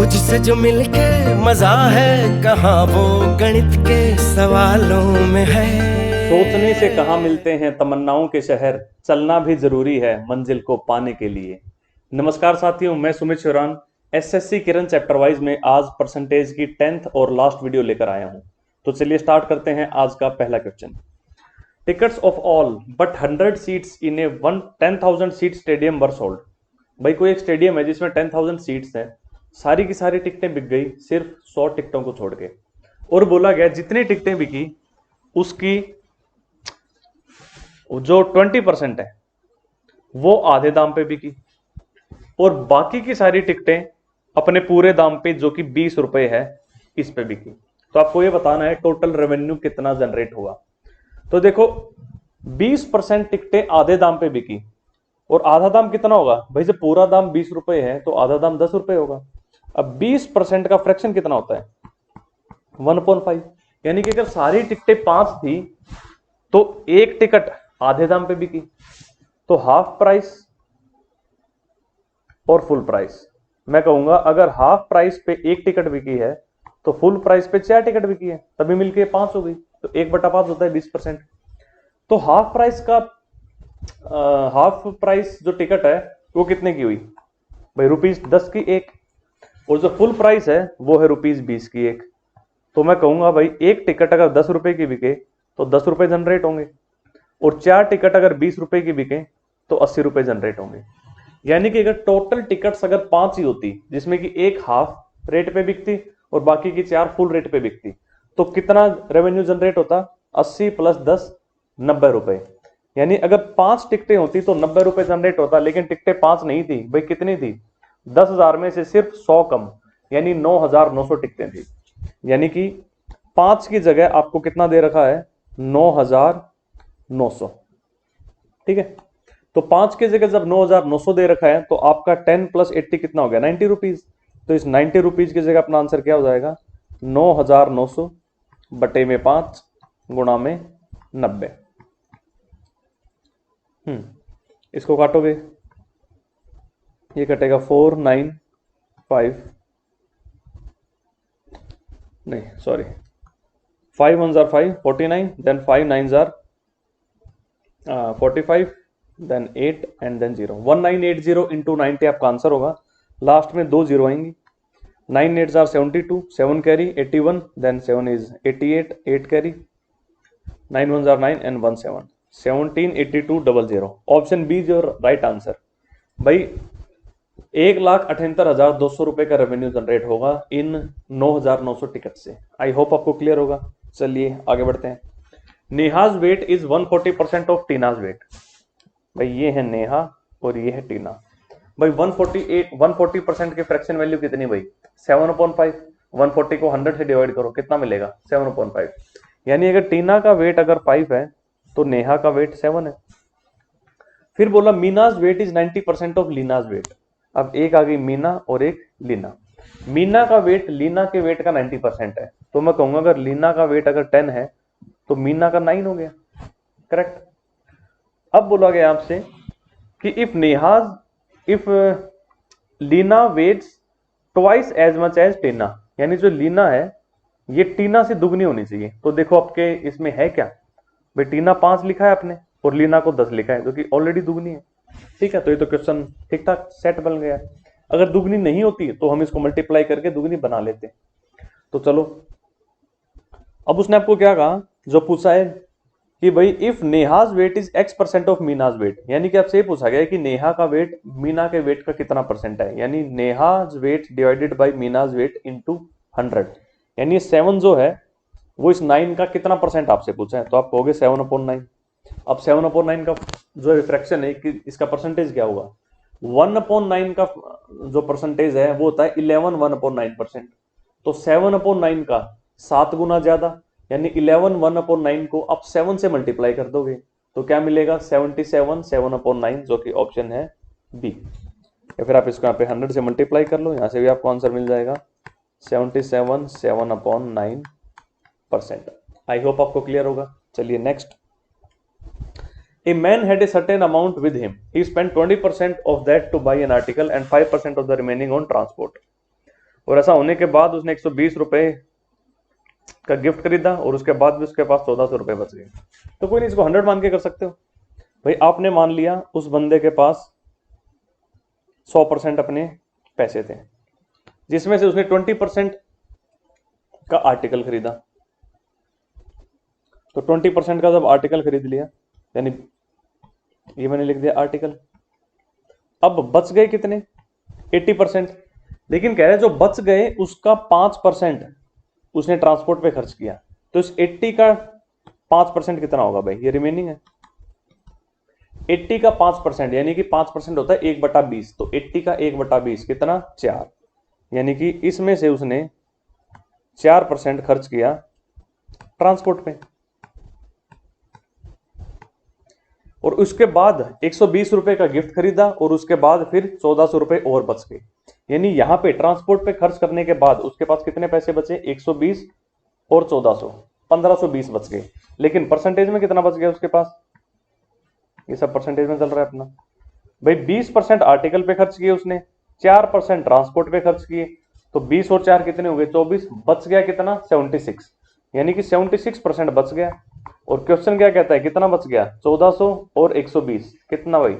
तुझसे जो मिलके मजा है कहाँ वो गणित के सवालों में है। सोचने से कहाँ मिलते हैं तमन्नाओं के शहर, चलना भी जरूरी है मंजिल को पाने के लिए। नमस्कार साथियों, मैं सुमित शिवरान एसएससी किरण चैप्टर वाइज में आज परसेंटेज की 10th और लास्ट वीडियो लेकर आया हूं। तो चलिए स्टार्ट करते हैं आज का पहला question. Tickets of all but 100 seats in A 10,000 seat stadium were sold. भाई कोई एक स्टेडियम है जिसमें 10,000 सीट्स हैं, सारी की सारी टिकटें बिक गई सिर्फ 100 टिकटों को छोड़ के, और बोला गया जितनी टिकटें बिकी उसकी जो 20% है वो आधे दाम पे बिकी और बाकी की सारी टिकटें अपने पूरे दाम पे जो कि 20 रुपए है इस पे बिकी। तो आपको ये बताना है टोटल रेवेन्यू कितना जनरेट हुआ। तो देखो 20% टिकटें आधे दाम पे बिकी और आधा दाम कितना होगा भाई, जब पूरा दाम 20 रुपए है तो आधा दाम 10 रुपए होगा। अब 20% का फ्रैक्शन कितना होता है 1/5, यानी कि अगर सारी टिकटें 5 थी तो एक टिकट आधे दाम पे बिकी, तो हाफ प्राइस और फुल प्राइस। मैं कहूंगा अगर हाफ प्राइस पे एक टिकट बिकी है तो फुल प्राइस पे 4 टिकट बिकी है, तभी मिलके 5 हो गई, तो 1/5 होता है 20%। तो हाफ प्राइस का हाफ प्राइस जो टिकट है वो कितने की हुई भाई, ₹10 की एक, और जो फुल प्राइस है वो है ₹20 की एक। तो मैं कहूंगा भाई एक टिकट अगर 10 रुपए की बिके तो 10 रुपए जनरेट होंगे, और 4 टिकट अगर 20 रुपए की बिके तो 80 रुपए जनरेट होंगे। यानी कि अगर टोटल टिकट्स अगर 5 ही होती जिसमें कि एक हाफ रेट पे बिकती और बाकी की 4 फुल रेट पे बिकती, तो कितना रेवेन्यू जनरेट होता 80 + 10 90 रुपए। यानी अगर 5 टिकटें होती तो 90 रुपए जनरेट होता, लेकिन टिकटें 5 नहीं थी भाई, कितनी थी 10,000 में से सिर्फ 100 कम, यानी 9,900 टिकटें थी। यानी कि 5 की जगह आपको कितना दे रखा है 9,900। ठीक है, तो 5 की जगह जब 9,900 दे रखा है तो आपका 10 + 80 कितना हो गया 90 रुपीज। तो इस 90 रुपीज की जगह अपना आंसर क्या हो जाएगा 9,900 बटे में 5 गुणा में 90। इसको काटोगे ये कटेगा 495, नहीं sorry 5 1s are 5 49, then 5 9s are 45, then 8 and then 0 1980 into 90 आपका आंसर होगा। लास्ट में 2 0 आएंगी, 9 8s are 72, 7 carry 81, then 7 is 88, 8 carry, 9 1s are 9 and 1 7, 178200। Option B is your right answer. भाई 1,78,200 रुपए का रेवेन्यू जनरेट होगा इन 9,900 टिकट से। आई होप आपको क्लियर होगा। चलिए आगे बढ़ते हैं। Neha's weight is 140% of Tina's weight. भाई ये है नेहा और ये है टीना। भाई 140% के फ्रैक्शन वैल्यू कितनी भाई 7/5। 140 को 100 से डिवाइड करो कितना मिलेगा 7/5। यानी अगर टीना का वेट अगर 5 है तो नेहा का वेट 7 है। फिर बोला मीनाज वेट इज 90% ऑफ लीनाज वेट। अब एक आ गई मीना और एक लीना। मीना का वेट लीना के वेट का 90% है, तो मैं कहूंगा अगर लीना का वेट अगर 10 है तो मीना का 9 हो गया। करेक्ट। अब बोला गया आपसे कि if Leena weights twice as much as Tina, यानी जो लीना है ये टीना से दुगनी होनी चाहिए। तो देखो आपके इसमें है क्या भाई, टीना 5 लिखा है आपने और लीना को 10 लिखा है जो कि ऑलरेडी दुगनी है। ठीक है, तो ये तो क्वेश्चन ठीक ठाक सेट बन गया। अगर दुगनी नहीं होती तो हम इसको मल्टीप्लाई करके दुगनी बना लेते। तो चलो अब उसने आपको क्या कहा, जो पूछा है कि भाई if Neha's weight is X% of Meena's weight, यानी कि आपसे ये पूछा गया है कि नेहा का वेट मीना के वेट का कितना परसेंट है, यानी Neha's weight divided by Meena's weight into 100, यानी 7 जो है वो इस 9 का कितना परसेंट आपसे पूछा है, तो आप कहोगे 7/9। अब 7/9 का जो फ्रैक्शन है कि इसका परसेंटेज क्या होगा 1/9 का जो परसेंटेज है वो होता है 11 1/9%। तो 7/9 का 7 गुना ज्यादा, यानी 11 1/9 को आप 7 से मल्टीप्लाई कर दोगे तो क्या मिलेगा 77 7/9, जो कि ऑप्शन है बी। या फिर आप इसको यहाँ पे 100 से मल्टीप्लाई कर लो, यहाँ से भी आपको आंसर मिल जाएगा 77 7/9%। आई होप आपको क्लियर होगा। चलिए next. A man had a certain amount with him. He spent 20% of that to buy an article and 5% of the remaining on transport. और ऐसा होने के बाद उसने 120 रुपए का गिफ्ट खरीदा और उसके बाद भी उसके पास 1400 रुपए बच गए। तो कोई नहीं, इसको 100 मान के कर सकते हो भाई। आपने मान लिया उस बंदे के पास 100% अपने पैसे थे, जिसमें से उसने 20% का आर्टिकल खरीदा। तो 20% का जब आर्टिकल खरीद लिया, यानी ये मैंने लिख दिया आर्टिकल। अब बच गए कितने? 80%। लेकिन कह रहे जो बच गए उसका 5% उसने ट्रांसपोर्ट पे खर्च किया। तो इस 80 का 5% कितना होगा भाई? ये रिमेनिंग है। 80 का 5% यानी कि 5% होता है 1/20। तो 80 का 1/20 कितना? 4। यानी कि इसमें से उसने 4% खर्च किया ट्रांसपोर्ट पे। और उसके बाद 120 रुपए का गिफ्ट खरीदा और उसके बाद फिर 1400 रुपए और बच गए। यानी यहां पे ट्रांसपोर्ट पे खर्च करने के बाद उसके पास कितने पैसे बचे? 120 और 1400, 1520 बच गए। लेकिन परसेंटेज में कितना बच गया उसके पास? ये सब परसेंटेज में चल रहा है अपना भाई। 20% आर्टिकल पे खर्च किए उसने, 4% ट्रांसपोर्ट पे खर्च किए। तो 20 और 4 कितने हो गए? 24। बच गया कितना? 76। यानी कि 76% बच गया। और क्वेश्चन क्या कहता है कितना बच गया? 1400 और 120 कितना भाई?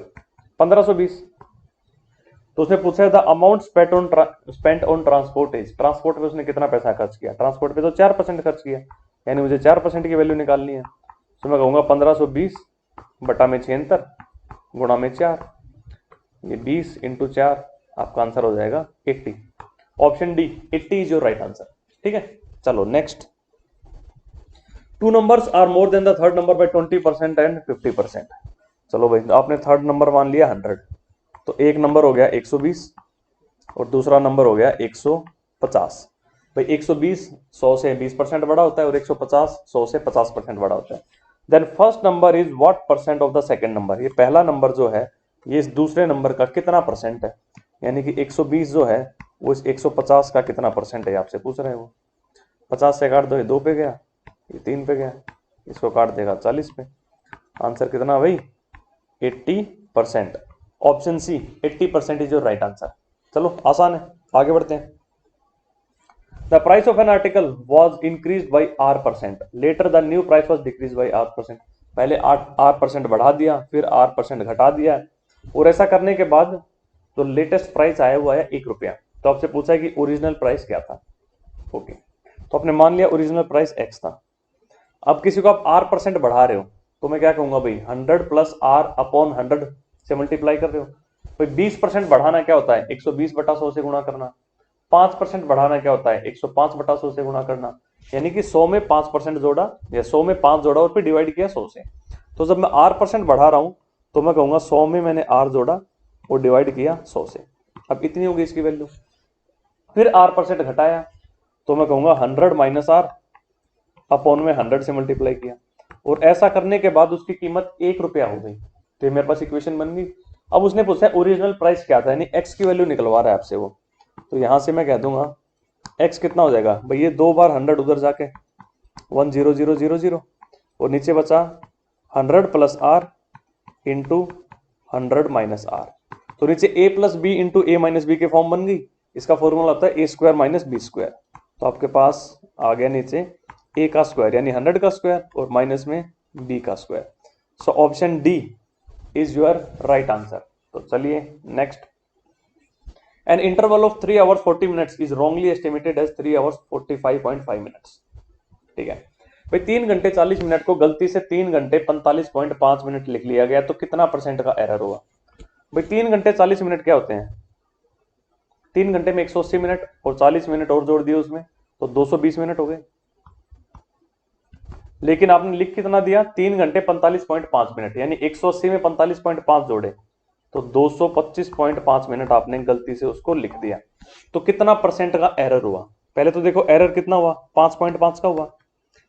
1520। तो उसने पूछा था amount spent on transport is, transport पे उसने कितना पैसा खर्च किया? ट्रांसपोर्ट पे तो 4% खर्च किया, यानी मुझे 4% की वैल्यू निकालनी है। तो मैं कहूंगा 1520 बटा में 76 गुणा में 4, ये 20 इंटू 4, आपका आंसर हो जाएगा 80। Option D 80 is your right answer. ठीक है, चलो next. Two numbers are more than the third number by 20% and 50%। चलो भाई, आपने थर्ड नंबर मान लिया 100, तो एक नंबर हो गया 120 और दूसरा नंबर हो गया 150। भाई 120 100 से 20% बड़ा होता है और 150 100 से 50% बड़ा होता है। Then first number is what percent of the second number. ये पहला नंबर जो है ये इस दूसरे नंबर का कितना परसेंट है? यानी कि 120 जो है वो इस 150 का कितना परसेंट है आपसे पूछ रहे हैं वो। 50 से काट दो, ये 2 पे गया, ये 3 पे गया, इसको काट देगा 40 पे। आंसर कितना भाई? 80%। Option C 80% is your right answer. चलो आसान है, आगे बढ़ते हैं। The price of an article was increase by R%, later the new price was decrease by R%। पहले R% बढ़ा दिया, फिर R% घटा दिया, और ऐसा करने के बाद तो लेटेस्ट प्राइस आया हुआ है 1 रुपया। तो आपसे पूछा है कि ओरिजिनल प्राइस क्या था। ओके, तो आपने मान लिया ओरिजिनल प्राइस X था। अब किसी को आप R% बढ़ा रहे हो तो मैं क्या कहूंगा भाई? 100 प्लस R अपॉन 100 से मल्टीप्लाई कर रहे हो। भाई 20% बढ़ाना क्या होता है? 120/100 से गुणा करना। 5% बढ़ाना क्या होता है? 105/100 से गुणा करना। यानी कि 100 में 5% जोड़ा, या 100 में 5 जोड़ा और फिर डिवाइड किया 100 से। तो जब मैं R% बढ़ा रहा हूं तो मैं कहूंगा 100 में मैंने R जोड़ा और डिवाइड किया 100 से। अब इतनी होगी इसकी वैल्यू। फिर R% घटाया तो मैं कहूंगा 100 माइनस R अपॉन में 100 से मल्टीप्लाई किया, और ऐसा करने के बाद उसकी कीमत 1 रुपया हो गई। तो मेरे पास इक्वेशन बन गई। अब उसने पूछा ओरिजिनल प्राइस क्या था, यानी एक्स की वैल्यू निकलवा रहा है आपसे वो। तो यहां से मैं कह दूंगा एक्स कितना हो जाएगा भाई? ये 2 बार 100 उधर जाके 10000 और नीचे बचा 100 plus R into 100 minus R. तो नीचे A plus B into A minus B के फॉर्म बन गई। इसका फॉर्मूला होता है A square minus B square. तो आपके पास आ गया नीचे ए का स्क्वायर यानी 100 का स्क्वायर और माइनस में बी का square. So option D is your right answer. तो चलिए next. An interval of 3 hours 40 minutes is wrongly estimated as 3 hours 45.5 minutes। ठीक है भाई, 3 घंटे 40 मिनट को गलती से 3 घंटे 45.5 मिनट लिख लिया गया, तो कितना परसेंट का एरर होगा भाई? 3 घंटे 40 मिनट क्या होते हैं? 3 घंटे में 180 मिनट और 40 मिनट और जोड़ दिए उसमें तो 220 मिनट हो गए। लेकिन आपने लिख कितना दिया? 3 घंटे 45.5 मिनट, यानी 180 में 45.5 जोड़े तो 225.5 मिनट आपने गलती से उसको लिख दिया। तो कितना परसेंट का एरर हुआ? पहले तो देखो एरर कितना हुआ? 5.5 का हुआ,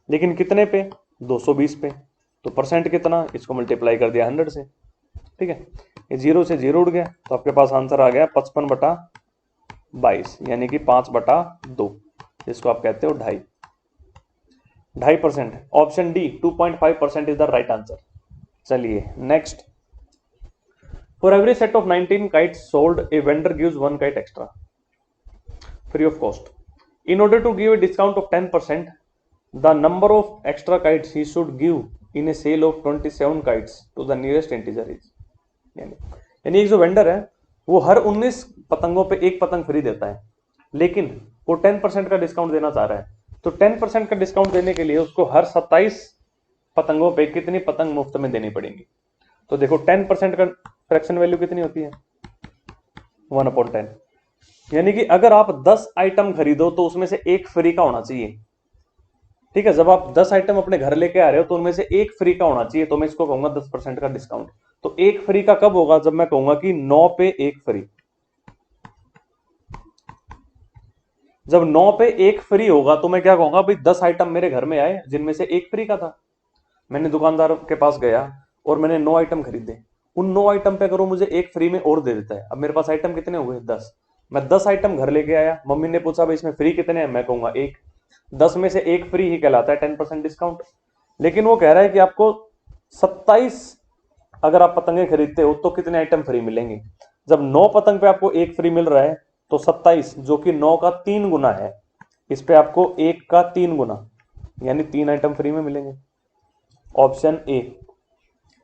लेकिन कितने पे? 220 पे। तो परसेंट कितना? इसको मल्टीप्लाई कर दिया 100 से। ठीक है, ये 0 से 0 उड़ गया तो आपके पास आंसर आ गया 55/22, यानी कि 5/2, जिसको आप कहते हो 2.5%। Option D 2.5% is the right answer. चलिए next. For every set of 19 kites sold, a vendor gives 1 kite extra. Free of cost. In order to give a discount of 10%, the number of extra kites he should give in a sale of 27 kites to the nearest integer is. यानी एक जो vendor है वो हर 19 पतंगों पे एक पतंग free देता है, लेकिन वो 10% का डिस्काउंट देना चाह रहा है. तो 10% का डिस्काउंट देने के लिए उसको हर 27 पतंगों पे कितनी पतंग मुफ्त में देनी पड़ेगी. तो देखो 10% का फ्रैक्शन वैल्यू कितनी होती है, 1/10. यानी कि अगर आप 10 आइटम खरीदो तो उसमें से एक फ्री का होना चाहिए. ठीक है, जब आप 10 आइटम अपने घर लेके आ रहे हो तो उनमें से एक फ्री का होना चाहिए. तो मैं इसको कहूंगा 10% का डिस्काउंट. तो एक फ्री का कब होगा, जब मैं कहूंगा कि 9 पे एक फ्री. जब 9 पे एक फ्री होगा तो मैं क्या कहूंगा, भाई 10 आइटम मेरे घर में आए जिनमें से एक फ्री का था. मैंने दुकानदार के पास गया और मैंने 9 आइटम खरीदे. उन 9 आइटम पे अगर वो मुझे एक फ्री में और दे देता है, अब मेरे पास आइटम कितने हो गए, 10. मैं 10 आइटम घर लेके आया, मम्मी ने पूछा भाई इसमें फ्री कितने हैं, मैं कहूंगा एक. 10 में से एक फ्री ही कहलाता है 10% डिस्काउंट. लेकिन वो कह रहा है कि आपको 27 अगर आप पतंगे खरीदते हो तो कितने आइटम फ्री मिलेंगे. जब 9 पतंग पे आपको एक फ्री मिल रहा है तो 27 जो कि 9 का 3 गुना है, इस पे आपको 1 का 3 गुना यानी 3 आइटम फ्री में मिलेंगे. Option A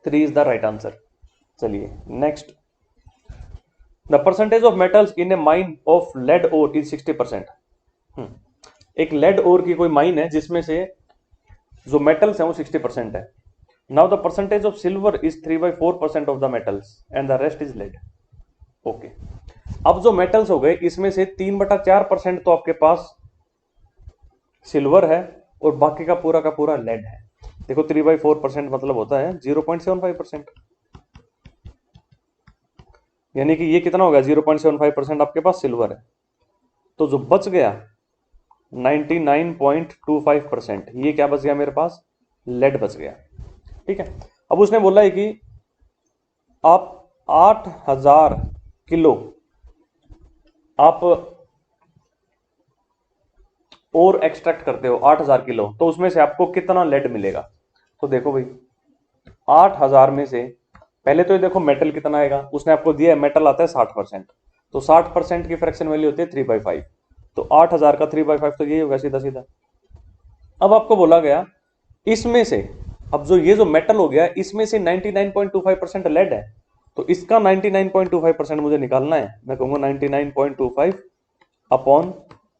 3 is the right answer. चलिए next. The percentage of metals in a mine of lead ore is 60%. एक लेड ओर की कोई माइन है जिसमें से जो मेटल्स हैं वो 60% है. Now the percentage of silver is 3/4% of the metals and the rest is lead. Okay, अब जो मेटल्स हो गए इसमें से 3/4% तो आपके पास सिल्वर है और बाकी का पूरा लेड है. देखो 3/4% मतलब होता है 0.75%. यानी कि ये कितना हो गया, 0.75% आपके पास सिल्वर है. तो जो बच गया 99.25%, ये क्या बच गया मेरे पास, लेड बच गया. ठीक है, अब उसने बोला है कि आप 8000 किलो आप और एक्सट्रैक्ट करते हो, 8000 किलो, तो उसमें से आपको कितना लेड मिलेगा. तो देखो भाई 8000 में से पहले तो ये देखो मेटल कितना आएगा, उसने आपको दिया है मेटल आता है 60%. तो 60% की फ्रैक्शन वैल्यू होती है 3/5. तो 8000 का 3/5 तो यही होगा सीधा सीधा. अब आपको बोला गया इसमें से, अब जो ये जो मेटल हो गया इसमें से 99.25% लेड है. तो इसका 99.25% मुझे निकालना है. मैं कहूंगा 99.25 अपॉन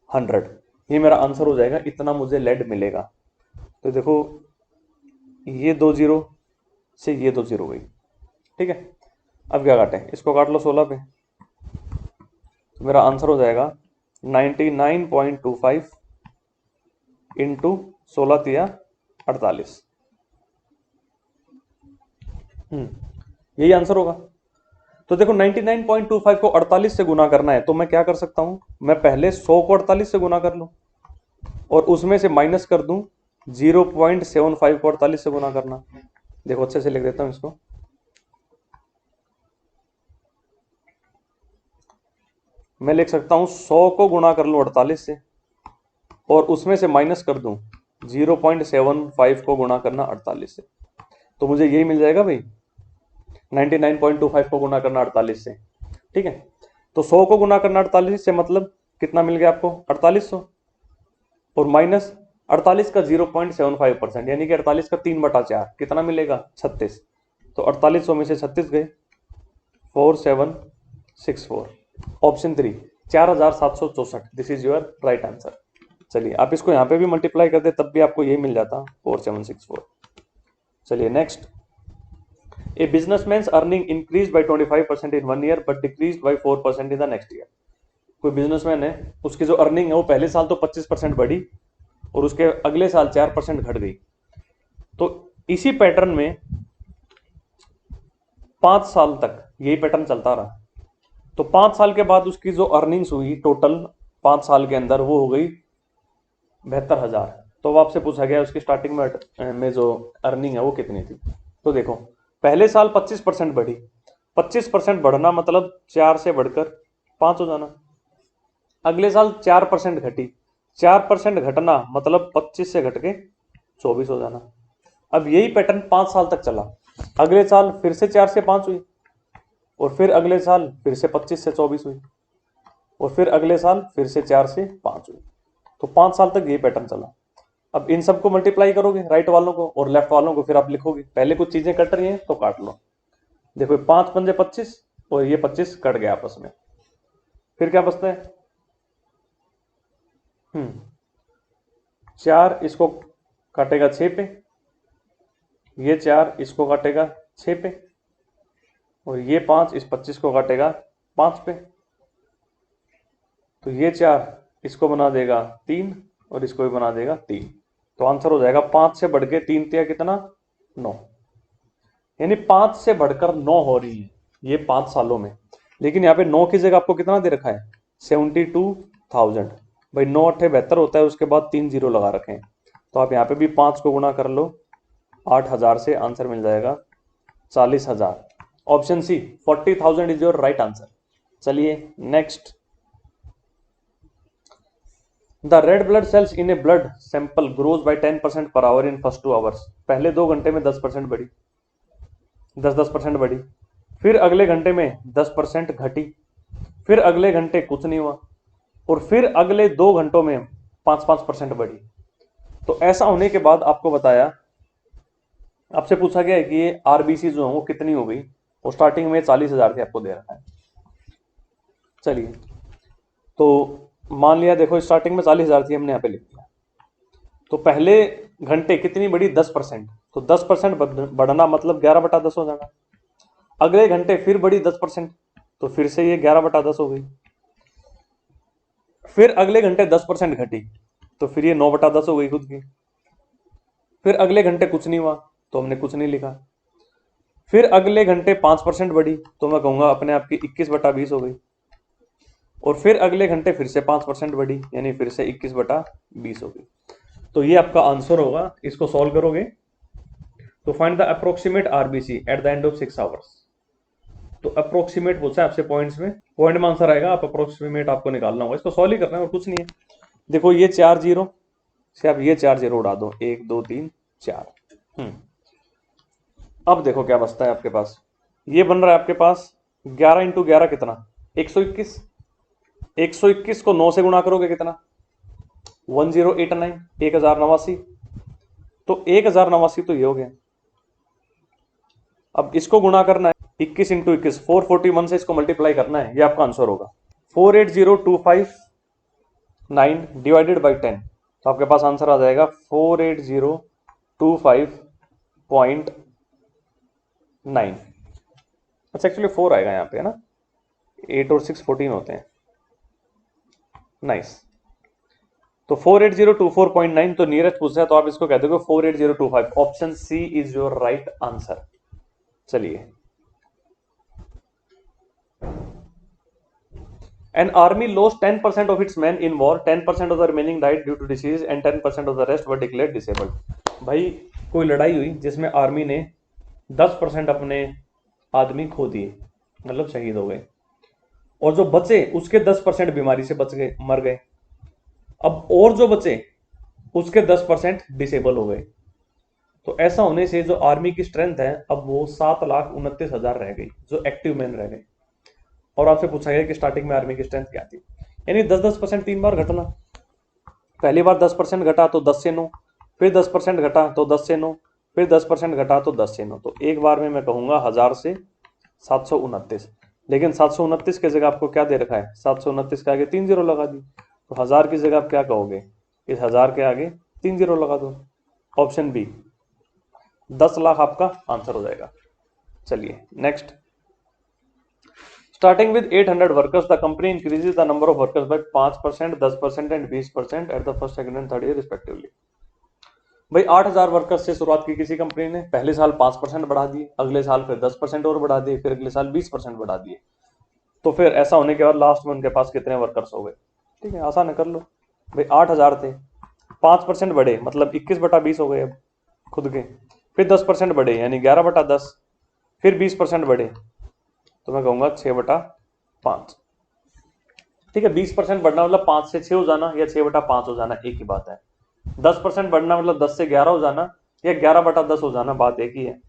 100. ये मेरा आंसर हो जाएगा, इतना मुझे लेड मिलेगा. तो देखो ये 2 जीरो से ये 2 जीरो गई. ठीक है, अब क्या काटें, इसको काट लो 16 पे. तो मेरा आंसर हो जाएगा 99.25 इंटू 16 तिया 48. यही आंसर होगा. तो देखो 99.25 को 48 से गुना करना है, तो मैं क्या कर सकता हूं, मैं पहले 100 को 48 से गुना कर लूं और उसमें से माइनस कर दूं 0.75 को 48 से गुना करना. देखो अच्छे से लिख देता हूं इसको. मैं लिख सकता हूं 100 को गुणा कर लूं 48 से और उसमें से माइनस कर दूं 0.75 को गुणा करना 48 से. तो मुझे यही मिल जाएगा भाई, 99.25 को गुना करना 48 से. ठीक है, तो 100 को गुना करना 48 से मतलब कितना मिल गया आपको, 4800 और माइनस 48 का 0.75% यानी कि 48 का 3/4 कितना मिलेगा, 36. तो 4800 में से 36 गए, 4764. Option 3 4764. This is your right answer. चलिए आप इसको यहां पे भी मल्टीप्लाई कर दे तब भी आपको यही मिल जाता 4764. चलिए next. A businessman's earning increase by 25% in 1 year but decrease by 4% in the next year. कोई बिजनेसमैन है, उसकी जो अर्निंग है वो पहले साल तो 25% बढ़ी और उसके अगले साल 4% घट गई. तो इसी पैटर्न में 5 साल तक यही पैटर्न चलता रहा. तो 5 साल के बाद उसकी जो अर्निंग्स हुई टोटल 5 साल के अंदर वो हो गई 72,000. तो अब आपसे पूछा गया उसकी स्टार्टिंग में जो अर्निंग है वो कितनी थी. तो देखो पहले साल 25% बढ़ी, 25% बढ़ना मतलब 4 से बढ़कर 5 हो जाना. अगले साल 4% घटी, 4% घटना मतलब 25 से घट के 24 हो जाना. अब यही पैटर्न 5 साल तक चला. अगले साल फिर से 4 से 5 हुई और फिर अगले साल फिर से 25 से 24 हुई और फिर अगले साल फिर से 4 से 5 हुई। तो 5 साल तक ये पैटर्न चला। अब इन सबको मल्टीप्लाई करोगे राइट वालों को और लेफ्ट वालों को, फिर आप लिखोगे। पहले कुछ चीजें कट रही हैं तो काट लो। देखो 5 पंजे 25 और ये 25 कट गया आपस में। फिर क्या बचता है? 4 इसको काटेगा 6 पे, ये 4 इसको काटेगा 6 पे, और ये 5 इस 25 को काटेगा 5 पे। तो ये 4 इसको बना देगा 3 और इसको भी बना देगा 3। तो आंसर हो जाएगा 5 से बढ़ के 3 तिया कितना? 9। यानी 5 से बढ़कर 9 हो रही है ये 5 सालों में। लेकिन यहाँ पे 9 की जगह आपको कितना दे रखा है? 72,000। भाई 9 अट्ठे 72 होता है, उसके बाद 3 जीरो लगा रखे हैं। तो आप यहाँ पे भी 5 को गुणा कर लो 8,000 से, आंसर मिल जाएगा 40,000। Option C 40,000 is your right answer. चलिए next. The red blood cells in a blood sample grows by 10% per our in first 2 hours. पहले 2 घंटे में 10% बढ़ी, 10% बढ़ी, फिर अगले घंटे में 10% घटी, फिर अगले घंटे कुछ नहीं हुआ, और फिर अगले 2 घंटों में 5% बढ़ी। तो ऐसा होने के बाद आपको बताया, आपसे पूछा गया है कि ये आरबीसी जो है वो कितनी हो गई, और स्टार्टिंग में 40,000 थी आपको दे रखा है। चलिए तो मान लिया, देखो स्टार्टिंग में 40,000 थी, हमने यहाँ पे लिख दिया। तो पहले घंटे कितनी बढ़ी? 10%। तो 10% बढ़ना मतलब 11/10 हो जाना। अगले घंटे फिर बढ़ी 10%, तो फिर से ये 11/10 हो गई। फिर अगले घंटे 10% घटी, तो फिर ये 9/10 हो गई खुद की। फिर अगले घंटे कुछ नहीं हुआ, तो हमने कुछ नहीं लिखा। फिर अगले घंटे 5% बढ़ी, तो मैं कहूंगा अपने आप की 21/20 हो गई। और फिर अगले घंटे फिर से 5% बढ़ी, यानी फिर से 21/20 हो गई। तो ये आपका आंसर होगा। इसको सॉल्व करोगे तो find the approximate RBC at the end of 6 hours. तो अप्रोक्सीमेट पूछा है आपसे, पॉइंट्स में, पॉइंट में आंसर आएगा, आप अप्रोक्सीमेट आपको निकालना होगा। इसको सॉल्व ही करना है और कुछ नहीं है। देखो ये 4 जीरो से आप ये 4 जीरो उड़ा दो, 1 2 3 4। अब देखो क्या बचता है आपके पास। ये बन रहा है आपके पास 11 इंटू 11 कितना? 121। 121 को 9 से गुणा करोगे कितना? 1089, 1089। तो 1089 तो ये हो गया। अब इसको गुणा करना है 21 इंटू 21, 441 से इसको मल्टीप्लाई करना है, ये आपका आंसर होगा 480,259 डिवाइडेड बाई 10। तो आपके पास आंसर आ जाएगा 48025.9। अच्छा एक्चुअली 4 आएगा यहाँ पे, है ना? 8 और 6 14 होते हैं। नाइस। तो 48024.9 तो नियरेस्ट पूछा है, तो आप इसको कह दोगे 48025। Option C is your right answer. चलिए, An army lost 10% of its men in war, 10% of the remaining died due to disease and 10% of the rest were declared disabled। भाई कोई लड़ाई हुई जिसमें आर्मी ने 10% अपने आदमी खो दिए, मतलब शहीद हो गए, और जो बचे उसके 10% बीमारी से बच गए, मर गए। अब और जो बचे उसके 10% डिसेबल हो गए। तो ऐसा होने से जो आर्मी की स्ट्रेंथ है अब वो 7,29,000 रह गई, जो एक्टिव मैन रह गए। और आपसे पूछा गया कि स्टार्टिंग में आर्मी की स्ट्रेंथ क्या थी, यानी 10% 3 बार घटना। पहली बार 10% घटा तो 10 से 9, फिर 10% घटा तो 10 से 9, फिर 10% घटा तो 10 से 9। तो एक बार में मैं कहूंगा 1000 से 729। लेकिन 729 की जगह आपको क्या दे रखा है? 729 के आगे 3 जीरो लगा दी। तो 1000 की जगह आप क्या कहोगे? इस 1000 के आगे 3 जीरो लगा दो। ऑप्शन बी 10 लाख आपका आंसर हो जाएगा। चलिए next. Starting with 800 workers, the company increases the number of workers by 5%, 10% and 20% at the first, second and third year respectively। भाई 8000 वर्कर्स से शुरुआत की किसी कंपनी ने, पहले साल 5% बढ़ा दिए, अगले साल फिर 10% और बढ़ा दिए, फिर अगले साल 20% बढ़ा दिए। तो फिर ऐसा होने के बाद लास्ट में उनके पास कितने वर्कर्स हो गए? ठीक है, आसान है, कर लो भाई। 8000 थे, 5% बढ़े मतलब 21/20 हो गए अब खुद के, फिर 10% बढ़े यानी 11/10, फिर 20% बढ़े तो मैं कहूंगा 6/5। ठीक है, 20% बढ़ना मतलब 5 से 6 हो जाना या 6/5 हो जाना, एक ही बात है। 10% बढ़ना मतलब 10 से 11 हो जाना या 11/10 हो जाना, बात एक ही है।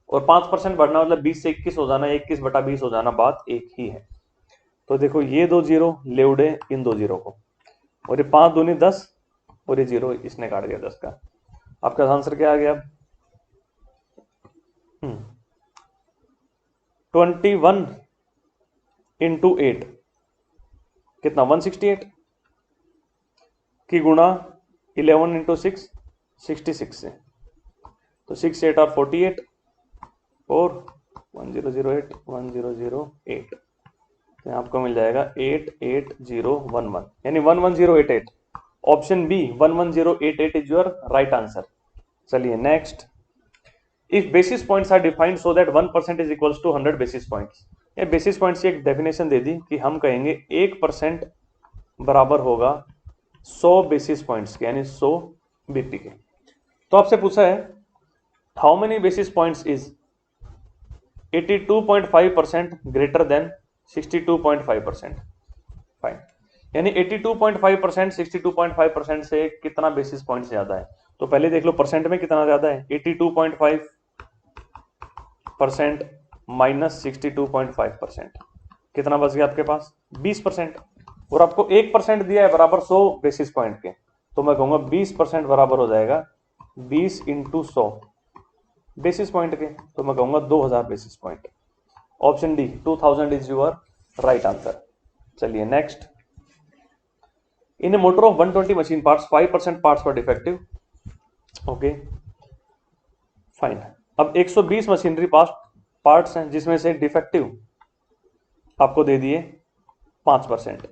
और 5% बढ़ना मतलब 20 से 21 हो जाना, 21/20 हो जाना, बात एक ही है। तो देखो ये 2 जीरो ले उड़े इन 2 जीरो को, और ये 5 दूनी 10 और ये जीरो इसने काट दिया 10 का। आपका आंसर क्या आ गया? 21 इंटू 8 कितना? 168 की गुणा 11 इंटू 6 66 से, तो 6 8 और 48 और 1008 1008, तो आपको मिल जाएगा 88011 यानी 11088। Option B 11088 is your right answer. चलिए next, if basis points are defined so that 1% is equals to 100 basis points. ये बेसिस पॉइंट्स की एक डेफिनेशन दे दी कि हम कहेंगे 1% बराबर होगा 100 बेसिस पॉइंट्स के, यानी 100 बीपी के। तो आपसे पूछा है how many basis points is 82.5% greater than 62.5%। Fine, यानी 82.5% 62.5% से कितना बेसिस पॉइंट ज्यादा है? तो पहले देख लो परसेंट में कितना ज्यादा है। 82.5% माइनस 62.5%, कितना बच गया आपके पास? 20%। और आपको 1% दिया है बराबर 100 बेसिस पॉइंट के, तो मैं कहूंगा 20% बराबर हो जाएगा 20 इंटू 100 बेसिस पॉइंट के, तो मैं कहूंगा 2000 basis point. Option D 2000 is your right answer. चलिए next, in a motor of 120 machine parts 5% parts were defective. Okay fine, अब 120 मशीनरी पार्ट्स हैं जिसमें से डिफेक्टिव आपको दे दिए 5%,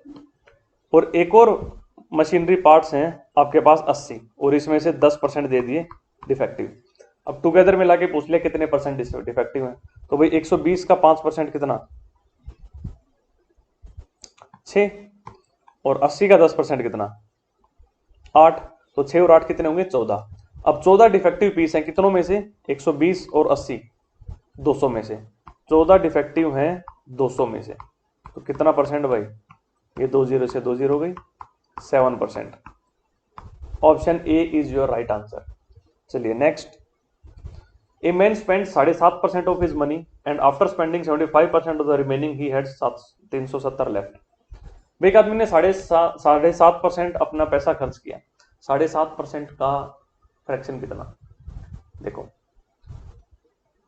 और एक और मशीनरी पार्ट्स हैं आपके पास 80 और इसमें से 10% दे दिए डिफेक्टिव। अब टुगेदर मिला के पूछ लिया कितने परसेंट डिफेक्टिव हैं, तो भाई 120 का 5% कितना? 6, और 80 का 10% कितना? 8, तो 6 और 8 कितने होंगे? 14। अब 14 डिफेक्टिव पीस हैं कितनों में से? 120 और 80 200 में से, 14 डिफेक्टिव हैं 200 में से, तो कितना परसेंट भाई? ये 2 जीरो से 2 जीरो हो गई, 7%। Option A is your right answer. चलिए next, a man spend 7.5% of his money and after spending 75% of the remaining he had 370 left. एक आदमी ने 7.5% अपना पैसा खर्च किया। 7.5% का फ्रैक्शन कितना? देखो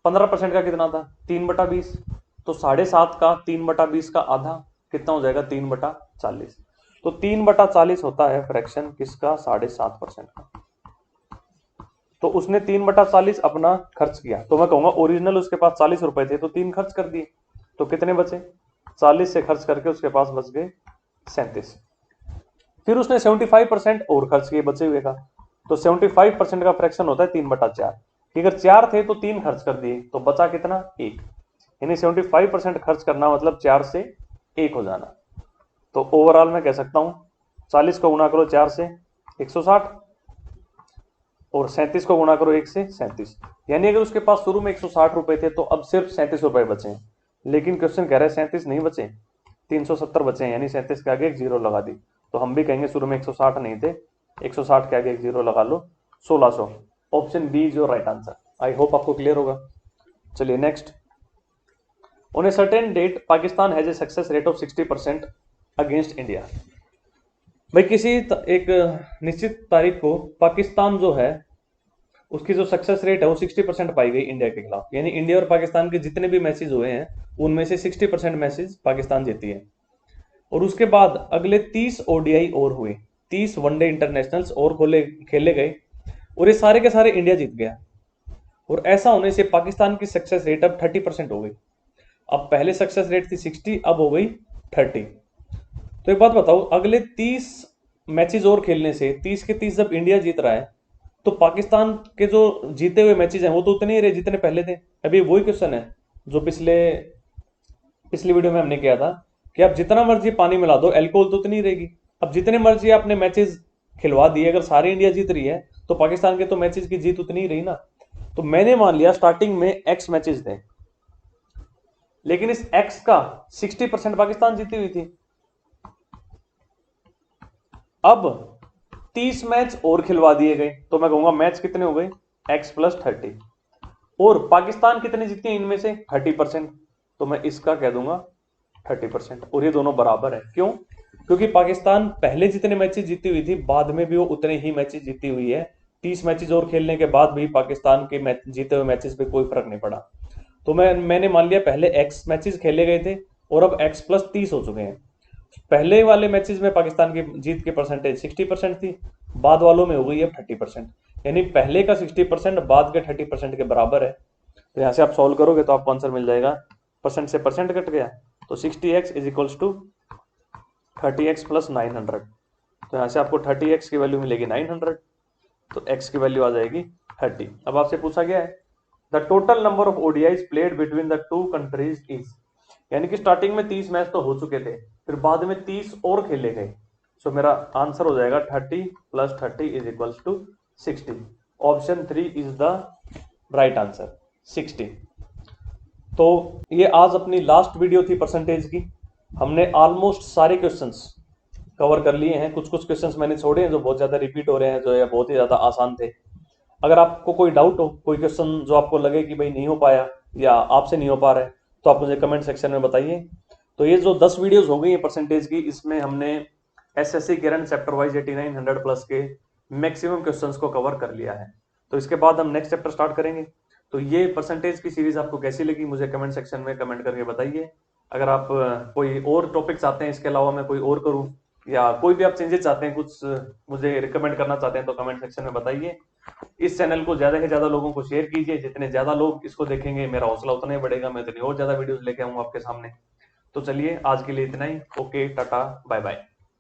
15% का कितना था? 3/20, तो 7.5 का 3/20 का आधा कितना हो जाएगा? 3/40। तो 3/40 होता है फ्रैक्शन किसका? 7.5% का। तो उसने 3/40 अपना खर्च किया, तो मैं कहूंगा ओरिजिनल उसके पास 40 रुपए थे तो 3 खर्च कर दिए, तो कितने बचे? 40 से खर्च करके उसके पास बच गए 37। फिर उसने 75% और खर्च किए बचे हुए का, तो 75% का फ्रैक्शन होता है 3/4। अगर 4 थे तो 3 खर्च कर दिए, तो बचा कितना? 1। यानी 75% खर्च करना मतलब 4 से 1 हो जाना। तो ओवरऑल मैं कह सकता हूं 40 को गुणा करो 4 से 160, और 37 को गुणा करो 1 से 37। यानी अगर उसके पास शुरू में 160 रुपए थे तो अब सिर्फ 37 रुपए बचे हैं, लेकिन क्वेश्चन कह रहा है 37 नहीं बचे, 370 बचे हैं, यानी 37 के आगे एक जीरो लगा दी, तो हम भी कहेंगे शुरू में 160 नहीं थे, 160 के आगे एक जीरो लगा लो, 1600। Option B is your right answer. I hope आपको क्लियर होगा। चलिए next, on a certain date Pakistan has a success rate of 60% against India. भाई किसी एक निश्चित तारीख को पाकिस्तान जो है उसकी जो सक्सेस रेट है वो 60% पाई गई इंडिया के खिलाफ, यानी इंडिया और पाकिस्तान के जितने भी मैचेस हुए हैं उनमें से 60% मैचेस पाकिस्तान जीती है। और उसके बाद अगले 30 ओडीआई और हुए, 30 वनडे इंटरनेशनल्स और खेले गए, और ये सारे के सारे इंडिया जीत गया। और ऐसा होने से पाकिस्तान की सक्सेस रेट अब 30% हो गई। अब पहले सक्सेस रेट थी 60, अब हो गई 30। तो एक बात बताओ, अगले 30 मैचेस और खेलने से 30 के 30 जब इंडिया जीत रहा है तो पाकिस्तान के जो जीते हुए मैचेस हैं वो तो उतने ही रहे जितने पहले थे। अभी वही क्वेश्चन है जो पिछली वीडियो में हमने किया था कि आप जितना मर्जी पानी मिला दो एल्कोहल तो उतनी रहेगी। अब जितने मर्जी आपने मैचेस खिलवा दिए, अगर सारी इंडिया जीत रही है तो पाकिस्तान के तो मैचेस की जीत उतनी ही रही ना। तो मैंने मान लिया स्टार्टिंग में एक्स मैचेस थे, लेकिन इस एक्स का 60% पाकिस्तान जीती हुई थी। अब 30 मैच और खिलवा दिए गए, तो मैं कहूंगा मैच कितने हो गए? x + 30। और पाकिस्तान कितने जीती हैं इनमें से? 30%, तो मैं इसका कह दूंगा 30%, और ये दोनों बराबर है। क्यों? क्योंकि पाकिस्तान पहले जितने मैचेस जीती हुई थी बाद में भी वो उतने ही मैचेस जीती हुई है। 30 मैचेस और खेलने के बाद भी पाकिस्तान के जीते हुए मैचेस पे कोई फर्क नहीं पड़ा। तो मैंने मान लिया पहले एक्स मैचेस खेले गए थे और अब एक्स प्लस 30 हो चुके हैं। पहले वाले मैचेस में पाकिस्तान की जीत की परसेंटेज 60% थी, बाद वालों में हो गई अब 30%, यानी पहले का 60% बाद के 30% के बराबर है। तो यहाँ से आप सॉल्व करोगे तो आपको आंसर मिल जाएगा, परसेंट से परसेंट कट गया तो 60x is equals to 30x plus 900। तो यहाँ से आपको 30x की वैल्यू मिलेगी 900, तो x की वैल्यू आ जाएगी 30। अब आपसे पूछा गया है the total number of ODIs played between the two countries is, यानी कि स्टार्टिंग में 30 मैच तो हो चुके थे, फिर बाद में 30 और खेले गए। सो मेरा आंसर हो जाएगा 30 plus 30 is equals to 60। Option 3 is the right answer, 60। तो ये आज अपनी लास्ट वीडियो थी परसेंटेज की। हमने ऑलमोस्ट सारे क्वेश्चंस कवर कर लिए हैं। कुछ कुछ क्वेश्चंस मैंने छोड़े हैं जो बहुत ज़्यादा रिपीट हो रहे हैं, जो या बहुत ही ज़्यादा आसान थे। अगर आपको कोई डाउट हो, कोई क्वेश्चन जो आपको लगे कि भाई नहीं हो पाया या आपसे नहीं हो पा रहा है, तो आप मुझे कमेंट सेक्शन में बताइए। तो ये जो 10 वीडियोस हो गई हैं परसेंटेज की, इसमें हमने SSC current chapter wise 8900 plus के मैक्सिमम क्वेश्चंस को कवर कर लिया है। तो इसके बाद हम नेक्स्ट चैप्टर स्टार्ट करेंगे। तो ये परसेंटेज की सीरीज आपको कैसी लगी मुझे कमेंट सेक्शन में कमेंट करके बताइए। अगर आप कोई और टॉपिक चाहते हैं इसके अलावा मैं कोई और करूं, या कोई भी आप चेंजेस चाहते हैं, कुछ मुझे रिकमेंड करना चाहते हैं, तो कमेंट सेक्शन में बताइए। इस चैनल को ज्यादा से ज्यादा लोगों को शेयर कीजिए। जितने ज्यादा लोग इसको देखेंगे मेरा हौसला उतना ही बढ़ेगा, मैं इतनी और ज्यादा वीडियोस लेके आऊंगा आपके सामने। तो चलिए आज के लिए इतना ही। Okay, tata, bye bye.